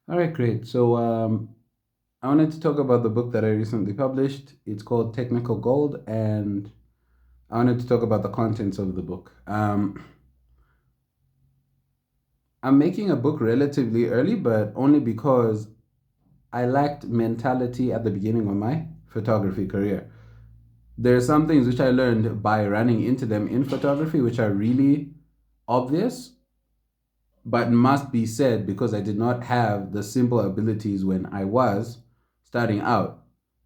All right, great. So I wanted to talk about the book that I recently published. It's called Technical Gold, and I wanted to talk about the contents of the book. I'm making a book relatively early, but only because I lacked mentality at the beginning of my photography career. There are some things which I learned by running into them in photography, which are really obvious, but must be said because I did not have the simple abilities when I was starting out.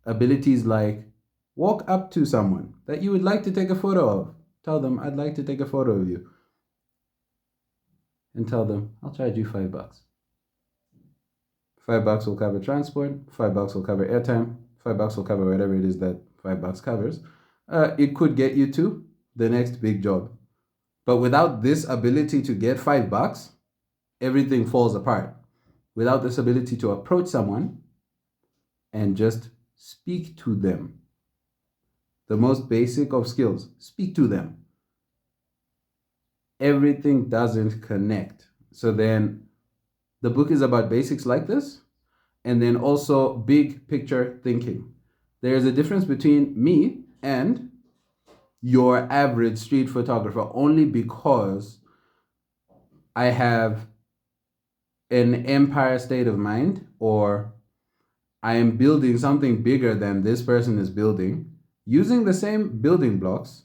Abilities like walk up to someone that you would like to take a photo of. Tell them, I'd like to take a photo of you. And tell them, I'll charge you $5. $5 will cover transport, $5 will cover airtime, $5 will cover whatever it is that $5 covers. It could get you to the next big job. But without this ability to get $5, everything falls apart. Without this ability to approach someone and just speak to them, the most basic of skills, speak to them, everything doesn't connect. So then the book is about basics like this, and then also big picture thinking. There's a difference between me and your average street photographer only because I have an empire state of mind, or I am building something bigger than this person is building using the same building blocks,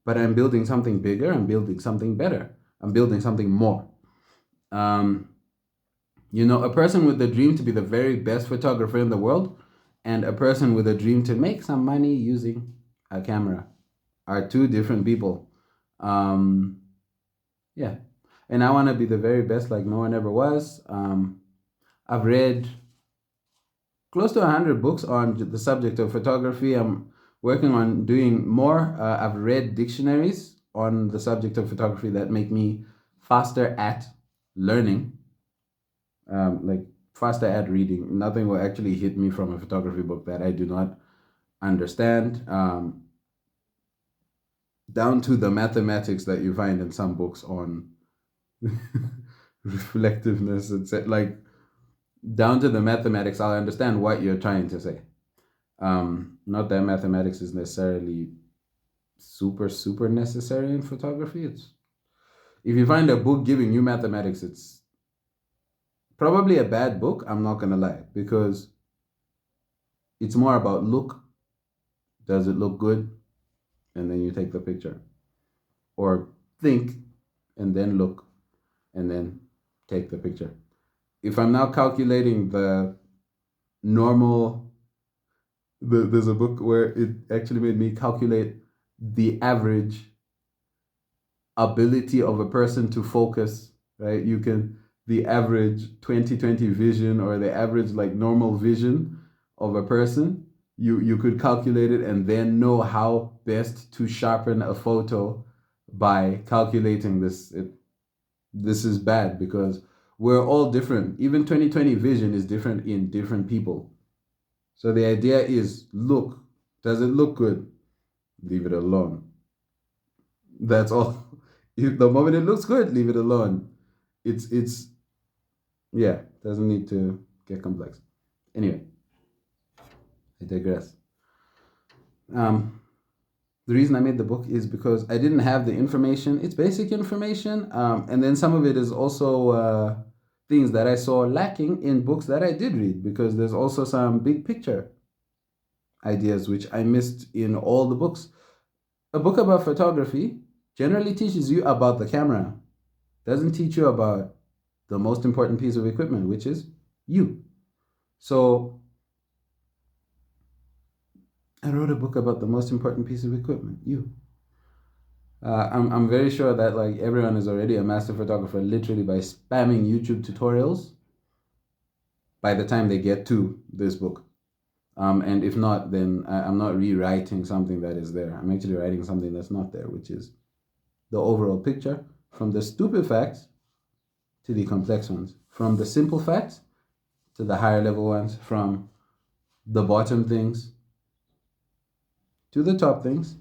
but I'm building something bigger, I'm building something better, I'm building something more. Um, a person with a dream to be the very best photographer in the world and a person with a dream to make some money using a camera are two different people. Um, yeah. And I want to be the very best like no one ever was. I've read close to 100 books on the subject of photography. I'm working on doing more. I've read dictionaries on the subject of photography that make me faster at learning, like faster at reading. Nothing will actually hit me from a photography book that I do not understand, down to the mathematics that you find in some books on reflectiveness. It's like down to the mathematics. I'll understand what you're trying to say. Not that mathematics is necessarily super necessary in photography. It's if you find a book giving you mathematics, it's probably a bad book. I'm not gonna lie, because it's more about look. Does it look good? And then you take the picture, or think and then look and then take the picture. If I'm now calculating the normal, there's a book where it actually made me calculate the average ability of a person to focus, right? You can, the average 20/20 vision, or the average like normal vision of a person, you could calculate it and then know how best to sharpen a photo by calculating this. This is bad because we're all different. Even 20/20 vision is different in different people. So the idea is look, does it look good? Leave it alone. That's all. If the moment it looks good, leave it alone. It's yeah, doesn't need to get complex. Anyway, I digress. Um, the reason I made the book is because I didn't have the information. It's basic information, and then some of it is also things that I saw lacking in books that I did read. Because there's also some big picture ideas which I missed in all the books. A book about photography generally teaches you about the camera, doesn't teach you about the most important piece of equipment, which is you. So I wrote a book about the most important piece of equipment, you. I'm very sure that like everyone is already a master photographer literally by spamming YouTube tutorials by the time they get to this book. And if not, then I'm not rewriting something that is there. I'm actually writing something that's not there, which is the overall picture, from the stupid facts to the complex ones, from the simple facts to the higher level ones, from the bottom things to the top things.